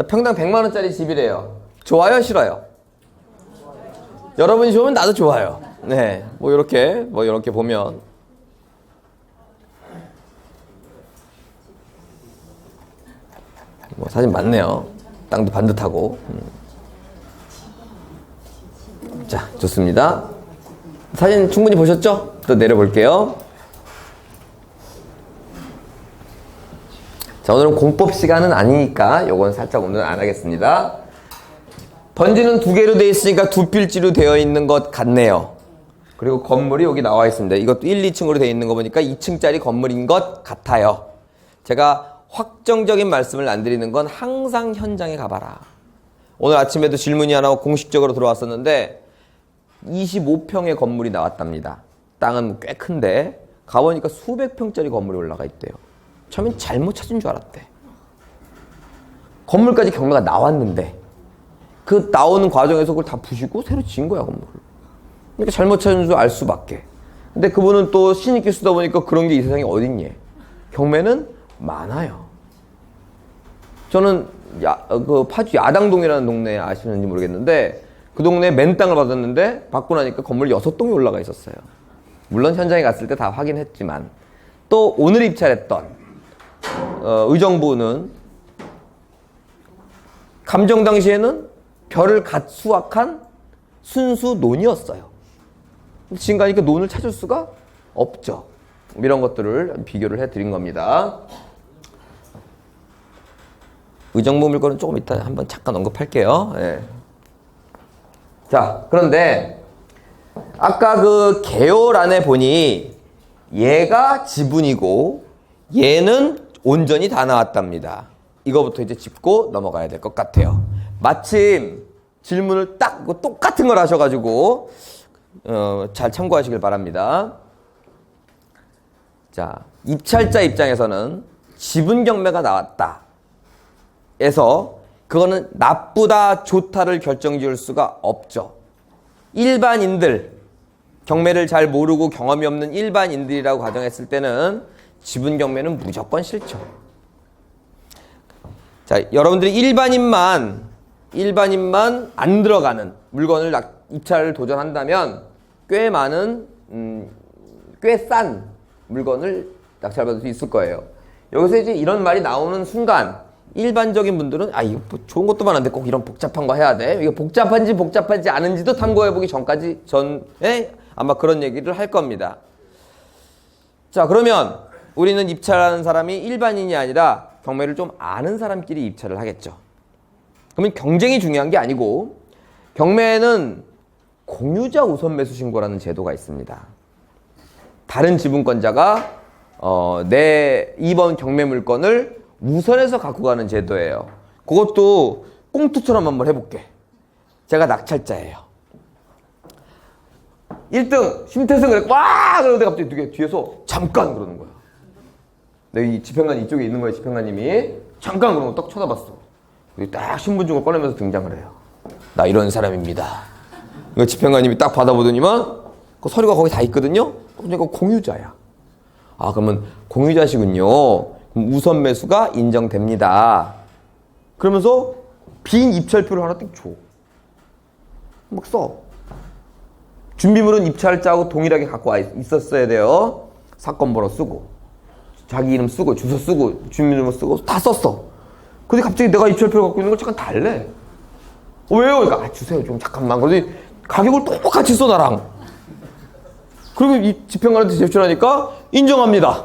자, 평당 100만 원짜리 집이래요. 좋아요, 싫어요? 여러분이 좋으면 나도 좋아요. 네, 뭐 이렇게 보면 뭐 사진 많네요. 땅도 반듯하고. 자, 좋습니다. 사진 충분히 보셨죠? 또 내려볼게요. 자, 오늘은 공법 시간은 아니니까 요건 살짝 오늘은 안 하겠습니다. 번지는 두 개로 되어 있으니까 두 필지로 되어 있는 것 같네요. 그리고 건물이 여기 나와 있습니다. 이것도 1, 2층으로 되어 있는 거 보니까 2층짜리 건물인 것 같아요. 제가 확정적인 말씀을 안 드리는 건 항상 현장에 가봐라. 오늘 아침에도 질문이 하나 공식적으로 들어왔었는데 25평의 건물이 나왔답니다. 땅은 꽤 큰데 가보니까 수백 평짜리 건물이 올라가 있대요. 처음엔 잘못 찾은 줄 알았대. 건물까지 경매가 나왔는데 그 나오는 과정에서 그걸 다 부시고 새로 지은 거야, 건물을. 그러니까 잘못 찾은 줄 알 수밖에. 근데 그분은 또 신익기 쓰다 보니까 그런 게 이 세상에 어딨니? 경매는 많아요. 저는 그 파주 야당동이라는 동네 아시는지 모르겠는데 그 동네에 맨 땅을 받았는데 받고 나니까 건물 6동이 올라가 있었어요. 물론 현장에 갔을 때 다 확인했지만 또 오늘 입찰했던 의정부는 감정 당시에는 별을 갓 수확한 순수 논이었어요. 지금 가니까 논을 찾을 수가 없죠. 이런 것들을 비교를 해드린 겁니다. 의정부 물건은 조금 이따 한번 잠깐 언급할게요. 네. 자, 그런데 아까 그 개요란에 보니 얘가 지분이고 얘는 온전히 다 나왔답니다. 이거부터 이제 짚고 넘어가야 될 것 같아요. 마침 질문을 딱 똑같은 걸 하셔가지고 잘 참고하시길 바랍니다. 자, 입찰자 입장에서는 지분 경매가 나왔다 에서 그거는 나쁘다 좋다를 결정지을 수가 없죠. 일반인들, 경매를 잘 모르고 경험이 없는 일반인들이라고 가정했을 때는 지분 경매는 무조건 싫죠. 자, 여러분들이 일반인만 안 들어가는 물건을 입찰을 도전한다면 꽤 많은 꽤 싼 물건을 낙찰받을 수 있을 거예요. 여기서 이제 이런 말이 나오는 순간 일반적인 분들은 이거 뭐 좋은 것도 많은데 꼭 이런 복잡한 거 해야 돼? 이거 복잡한지 않은지도 탐구해보기 전에 아마 그런 얘기를 할 겁니다. 자, 그러면 우리는 입찰하는 사람이 일반인이 아니라 경매를 좀 아는 사람끼리 입찰을 하겠죠. 그러면 경쟁이 중요한 게 아니고 경매에는 공유자 우선 매수 신고라는 제도가 있습니다. 다른 지분권자가 이번 경매 물건을 우선해서 갖고 가는 제도예요. 그것도 꽁투처럼 한번 해볼게. 제가 낙찰자예요. 1등 심태승 그래 와! 그러는데 갑자기 누가 뒤에서 잠깐 그러는 거야. 이 집행관 이쪽에 있는 거예요. 집행관님이 잠깐 그러고 딱 쳐다봤어. 딱 신분증을 꺼내면서 등장을 해요. 나 이런 사람입니다. 집행관님이 딱 받아보더니만 그 서류가 거기 다 있거든요. 내가 공유자야. 그러면 공유자시군요. 그럼 우선 매수가 인정됩니다. 그러면서 빈 입찰표를 하나 딱 줘. 막 써. 준비물은 입찰자하고 동일하게 갖고 와 있었어야 돼요. 사건 번호 쓰고 자기 이름 쓰고 주소 쓰고 주민번호 쓰고 다 썼어. 근데 갑자기 내가 입찰표를 갖고 있는 걸 잠깐 달래. 왜요? 그러니까 주세요 좀 잠깐만. 그러더니 가격을 똑같이 써 나랑. 그리고 이 집행관한테 제출하니까 인정합니다.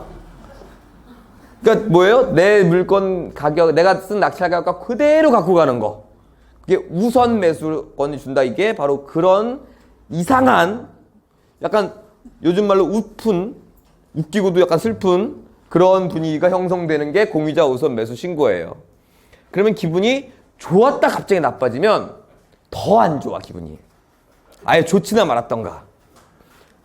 그러니까 뭐예요? 내 물건 가격, 내가 쓴 낙찰 가격과 그대로 갖고 가는 거. 그게 우선 매수권이 준다. 이게 바로 그런 이상한 약간 요즘 말로 웃기고도 약간 슬픈 그런 분위기가 형성되는 게 공유자 우선 매수 신고예요. 그러면 기분이 좋았다 갑자기 나빠지면 더 안 좋아, 기분이. 아예 좋지나 말았던가.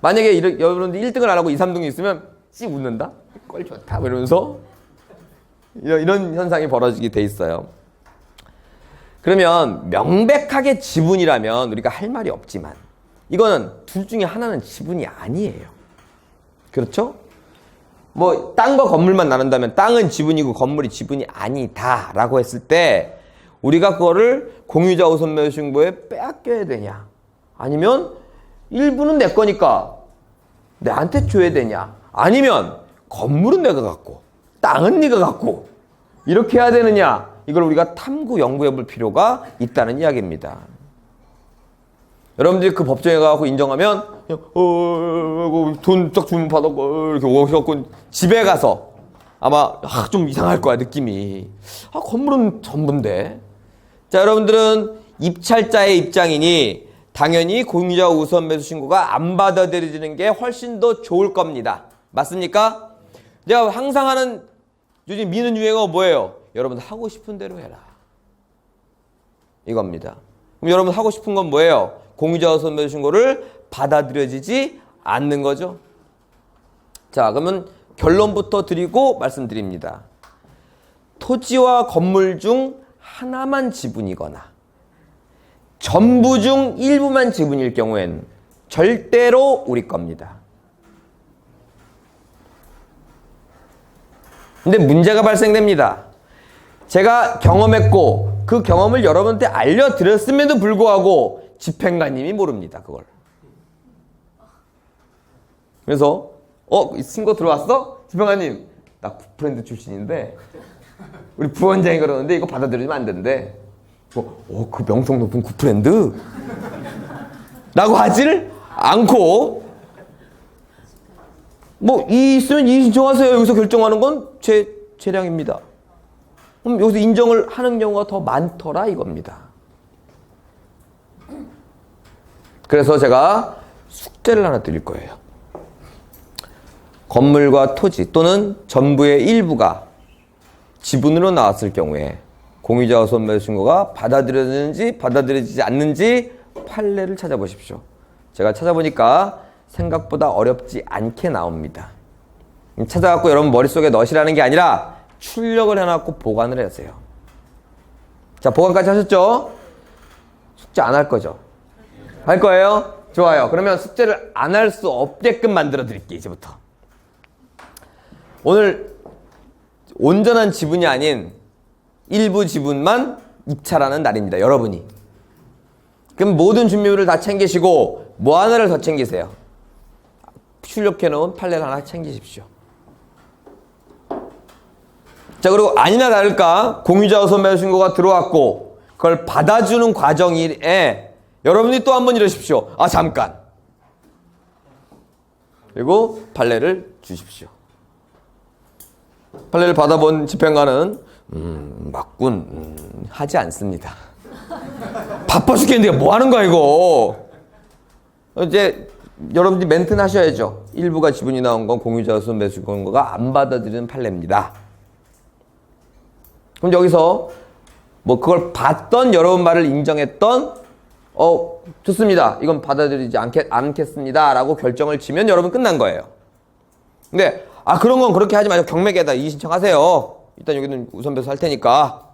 만약에 여러분들 1등을 안 하고 2, 3등이 있으면 씩 웃는다? 꼴 좋다 이러면서 이런 현상이 벌어지게 돼 있어요. 그러면 명백하게 지분이라면 우리가 할 말이 없지만 이거는 둘 중에 하나는 지분이 아니에요. 그렇죠? 뭐 땅과 건물만 나눈다면 땅은 지분이고 건물이 지분이 아니다라고 했을 때 우리가 그거를 공유자 우선 매수 신고에 빼앗겨야 되냐? 아니면 일부는 내 거니까 내한테 줘야 되냐? 아니면 건물은 내가 갖고 땅은 네가 갖고 이렇게 해야 되느냐? 이걸 우리가 탐구 연구해 볼 필요가 있다는 이야기입니다. 여러분들이 그 법정에 가서 인정하면 돈 딱 주면 받아 이렇게 오셔갖고 집에 가서 아마 좀 이상할 거야 느낌이. 건물은 전부인데. 자, 여러분들은 입찰자의 입장이니 당연히 공유자 우선 매수 신고가 안 받아들여지는 게 훨씬 더 좋을 겁니다. 맞습니까? 제가 항상 하는 요즘 미는 유행어 뭐예요? 여러분들 하고 싶은 대로 해라. 이겁니다. 그럼 여러분 하고 싶은 건 뭐예요? 공유자 우선 매수 신고를 받아들여지지 않는 거죠. 자, 그러면 결론부터 드리고 말씀드립니다. 토지와 건물 중 하나만 지분이거나 전부 중 일부만 지분일 경우엔 절대로 우리 겁니다. 근데 문제가 발생됩니다. 제가 경험했고 그 경험을 여러분한테 알려드렸음에도 불구하고 집행관님이 모릅니다. 그걸. 그래서 신고 들어왔어? 집행관님 나 굿프렌드 출신인데 우리 부원장이 그러는데 이거 받아들이면 안 된대. 그 명성 높은 굿프렌드? 라고 하지를 않고 있으면 이의 신청하세요. 여기서 결정하는 건 제 재량입니다. 그럼 여기서 인정을 하는 경우가 더 많더라 이겁니다. 그래서 제가 숙제를 하나 드릴 거예요. 건물과 토지 또는 전부의 일부가 지분으로 나왔을 경우에 공유자 우선 매수 신고가 받아들여지는지 받아들여지지 않는지 판례를 찾아보십시오. 제가 찾아보니까 생각보다 어렵지 않게 나옵니다. 찾아갖고 여러분 머릿속에 넣으시라는 게 아니라 출력을 해놨고 보관을 하세요. 자, 보관까지 하셨죠? 숙제 안 할 거죠? 할 거예요? 좋아요. 그러면 숙제를 안 할 수 없게끔 만들어 드릴게요. 이제부터. 오늘 온전한 지분이 아닌 일부 지분만 입찰하는 날입니다. 여러분이. 그럼 모든 준비물을 다 챙기시고 뭐 하나를 더 챙기세요. 출력해놓은 판례를 하나 챙기십시오. 자, 그리고 아니나 다를까 공유자 우선 매수 신고가 들어왔고 그걸 받아주는 과정에 여러분이 또 한 번 이러십시오. 잠깐. 그리고 판례를 주십시오. 판례를 받아본 집행관은 맞군 하지 않습니다. 바빠 죽겠는데 뭐 하는 거야 이거. 이제 여러분들이 멘트는 하셔야죠. 일부가 지분이 나온 건 공유자 우선 매수 신고가 안 받아들이는 판례입니다. 그럼 여기서 그걸 봤던 여러분 말을 인정했던 좋습니다. 이건 받아들이지 않겠습니다. 라고 결정을 지면 여러분 끝난 거예요. 근데 그런 건 그렇게 하지 마시고 경매에다 이의 신청하세요. 일단 여기는 우선 매수 할 테니까.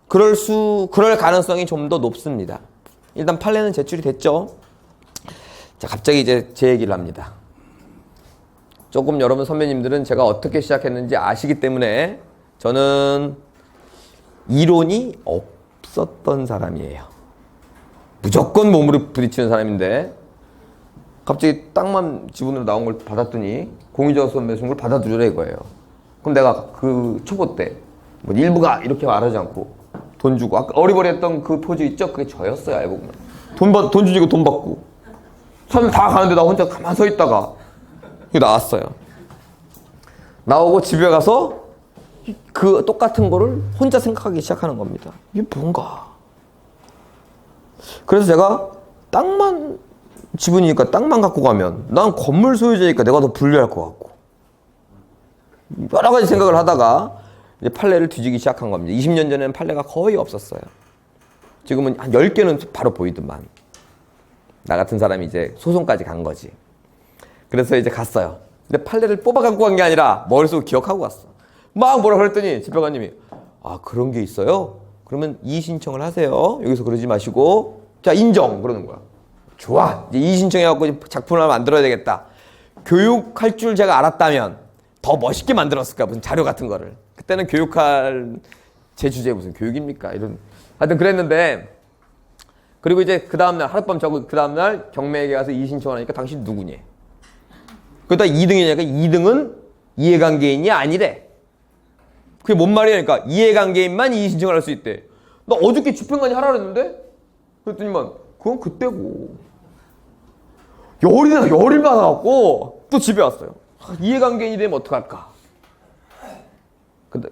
그럴 가능성이 좀 더 높습니다. 일단 판례는 제출이 됐죠. 자, 갑자기 이제 제 얘기를 합니다. 조금 여러분 선배님들은 제가 어떻게 시작했는지 아시기 때문에 저는 이론이 없었던 사람이에요. 무조건 몸으로 부딪히는 사람인데 갑자기 땅만 지분으로 나온 걸 받았더니 공유자 우선 매수 신고를 받아들여라 이거예요. 그럼 내가 그 초보 때 일부가 이렇게 말하지 않고 돈 주고 아까 어리버리했던 그 포즈 있죠? 그게 저였어요. 알고 보면 돈 주고 돈 받고 사람들 다 가는데 나 혼자 가만 서 있다가 나왔어요. 나오고 집에 가서 그 똑같은 거를 혼자 생각하기 시작하는 겁니다. 이게 뭔가. 그래서 제가 땅만 지분이니까 땅만 갖고 가면 난 건물 소유자니까 내가 더 불리할 것 같고 여러 가지 생각을 하다가 이제 판례를 뒤지기 시작한 겁니다. 20년 전에는 판례가 거의 없었어요. 지금은 한 10개는 바로 보이더만. 나 같은 사람이 이제 소송까지 간 거지. 그래서 이제 갔어요. 근데 판례를 뽑아 갖고 간 게 아니라 머릿속으로 기억하고 갔어. 막 뭐라 그랬더니 집행관님이 그런 게 있어요? 그러면 이의 신청을 하세요. 여기서 그러지 마시고 자 인정 그러는 거야. 좋아. 이제 이의 신청해갖고 작품을 하나 만들어야 되겠다. 교육할 줄 제가 알았다면 더 멋있게 만들었을까 무슨 자료 같은 거를. 그때는 교육할 제 주제에 무슨 교육입니까? 이런. 하여튼 그랬는데, 그리고 이제 그 다음날, 하룻밤 자고 그 다음날 경매에게 가서 이의 신청하니까 당신 누구니? 그러다 2등이니까 2등은 이해관계인이 아니래. 그게 뭔 말이냐니까 이해관계인만 이의 신청을 할 수 있대. 나 어저께 집행관이 하라 그랬는데? 그랬더니만 그건 그때고. 열이 받아갖고 또 집에 왔어요. 이해관계인이 되면 어떡할까? 근데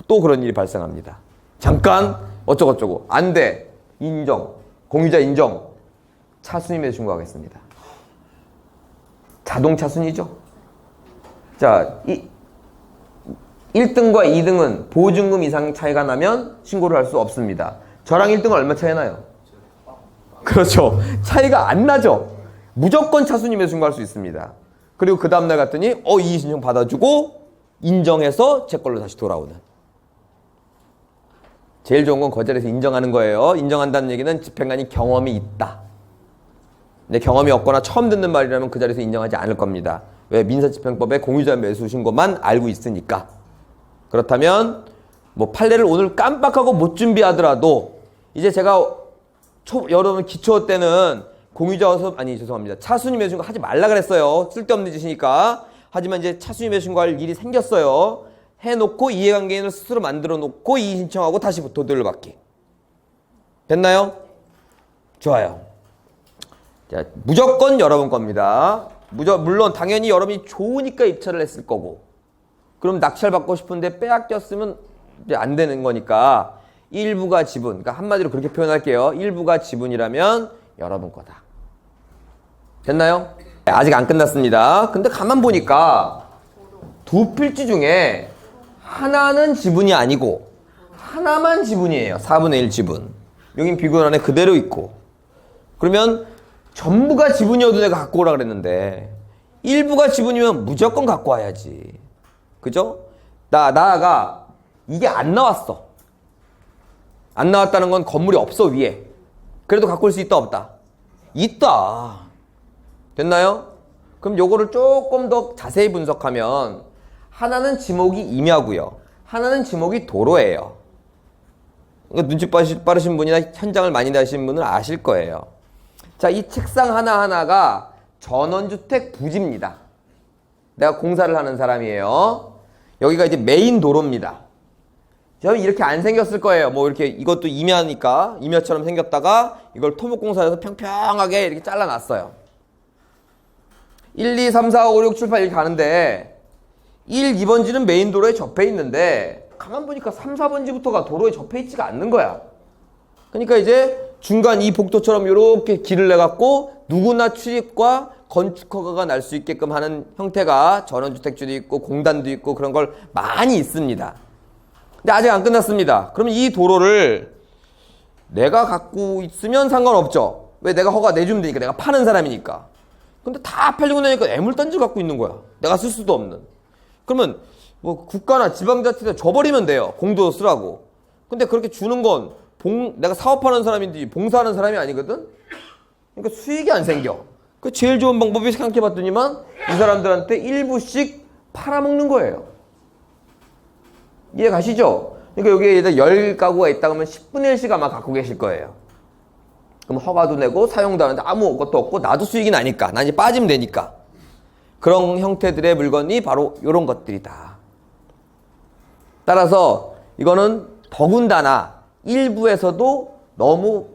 또 그런 일이 발생합니다. 잠깐 어쩌고저쩌고 안 돼. 인정. 공유자 인정. 차순임에서 신고하겠습니다. 자동 차순이죠. 자, 1등과 2등은 보증금 이상 차이가 나면 신고를 할 수 없습니다. 저랑 1등은 얼마 차이 나요? 그렇죠. 차이가 안 나죠. 무조건 차순임에서 신고할 수 있습니다. 그리고 그 다음날 갔더니 이의 신청 받아주고 인정해서 제 걸로 다시 돌아오는. 제일 좋은 건 거절해서 인정하는 거예요. 인정한다는 얘기는 집행관이 경험이 있다. 근데 경험이 없거나 처음 듣는 말이라면 그 자리에서 인정하지 않을 겁니다. 왜? 민사집행법에 공유자 매수 신고만 알고 있으니까. 그렇다면 뭐 판례를 오늘 깜빡하고 못 준비하더라도 이제 제가 여러분 기초 때는 차순임 매수 신고 하지 말라 그랬어요. 쓸데없는 짓이니까. 하지만 이제 차순임 매수 신고할 일이 생겼어요. 해놓고 이해관계인을 스스로 만들어 놓고 이의 신청하고 다시 도들을 받기. 됐나요? 좋아요. 자, 무조건 여러분 겁니다. 물론 당연히 여러분이 좋으니까 입찰을 했을 거고, 그럼 낙찰 받고 싶은데 빼앗겼으면 이제 안 되는 거니까 일부가 지분, 그러니까 한마디로 그렇게 표현할게요. 일부가 지분이라면 여러분 거다. 됐나요? 아직 안 끝났습니다. 근데 가만 보니까 두 필지 중에 하나는 지분이 아니고 하나만 지분이에요. 4분의 1 지분. 여긴 비교원 안에 그대로 있고. 그러면 전부가 지분이어도 내가 갖고 오라 그랬는데 일부가 지분이면 무조건 갖고 와야지. 그죠? 나가 이게 안 나왔어. 안 나왔다는 건 건물이 없어 위에. 그래도 갖고 올 수 있다 없다? 있다. 됐나요? 그럼 요거를 조금 더 자세히 분석하면 하나는 지목이 임야고요. 하나는 지목이 도로예요. 그러니까 눈치 빠르신 분이나 현장을 많이 다니신 분은 아실 거예요. 자, 이 책상 하나하나가 전원주택 부지입니다. 내가 공사를 하는 사람이에요. 여기가 이제 메인 도로입니다. 저는 이렇게 안 생겼을 거예요. 뭐 이렇게 이것도 임야니까 임야처럼 생겼다가 이걸 토목공사에서 평평하게 이렇게 잘라놨어요. 1, 2, 3, 4, 5, 6, 7, 8 이렇게 가는데 1, 2번지는 메인 도로에 접해 있는데 가만 보니까 3, 4번지부터가 도로에 접해 있지가 않는 거야. 그러니까 이제 중간 이 복도처럼 이렇게 길을 내갖고 누구나 출입과 건축 허가가 날 수 있게끔 하는 형태가 전원주택지도 있고 공단도 있고 그런 걸 많이 있습니다. 근데 아직 안 끝났습니다. 그럼 이 도로를 내가 갖고 있으면 상관없죠. 왜? 내가 허가 내주면 되니까. 내가 파는 사람이니까. 근데 다 팔리고 나니까 애물단지 갖고 있는 거야. 내가 쓸 수도 없는. 그러면 뭐 국가나 지방자치에서 줘버리면 돼요. 공도 쓰라고. 근데 그렇게 주는 건 내가 사업하는 사람인지 봉사하는 사람이 아니거든? 그러니까 수익이 안 생겨. 그 제일 좋은 방법이 생각해봤더니만 이 사람들한테 일부씩 팔아먹는 거예요. 이해 가시죠? 그러니까 여기에 10가구가 있다 그러면 10분의 1씩 아마 갖고 계실 거예요. 그럼 허가도 내고 사용도 하는데 아무것도 없고 나도 수익이 나니까. 난 이제 빠지면 되니까. 그런 형태들의 물건이 바로 이런 것들이다. 따라서 이거는 더군다나 일부에서도 너무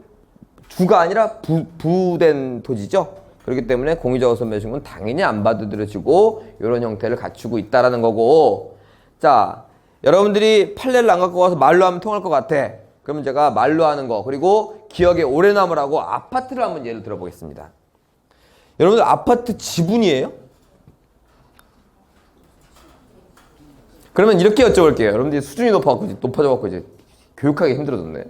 주가 아니라 부된 토지죠. 그렇기 때문에 공유자우선 매수는 당연히 안 받아들여지고 이런 형태를 갖추고 있다라는 거고. 자, 여러분들이 판례를 안 갖고 와서 말로 하면 통할 것 같아. 그러면 제가 말로 하는 거 그리고 기억에 오래 남으라고 아파트를 한번 예를 들어보겠습니다. 여러분들 아파트 지분이에요? 그러면 이렇게 여쭤볼게요. 여러분들이 수준이 높아져갖고 이제 교육하기 힘들어졌네.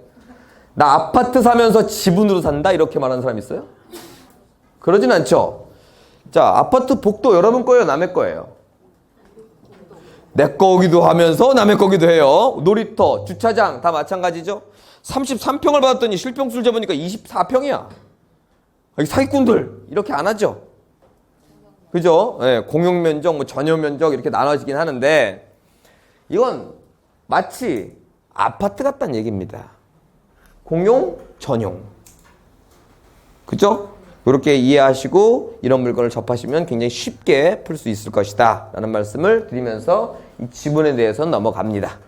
나 아파트 사면서 지분으로 산다? 이렇게 말하는 사람 있어요? 그러진 않죠. 자, 아파트 복도 여러분 거예요? 남의 거예요? 내 거기도 하면서 남의 거기도 해요. 놀이터, 주차장 다 마찬가지죠. 33평을 받았더니 실평수를 재보니까 24평이야. 사기꾼들 이렇게 안 하죠. 그죠? 네, 공용면적, 뭐 전용면적 이렇게 나눠지긴 하는데 이건 마치 아파트 같다는 얘기입니다. 공용, 전용. 그죠? 이렇게 이해하시고 이런 물건을 접하시면 굉장히 쉽게 풀 수 있을 것이다 라는 말씀을 드리면서 이 지분에 대해서 넘어갑니다.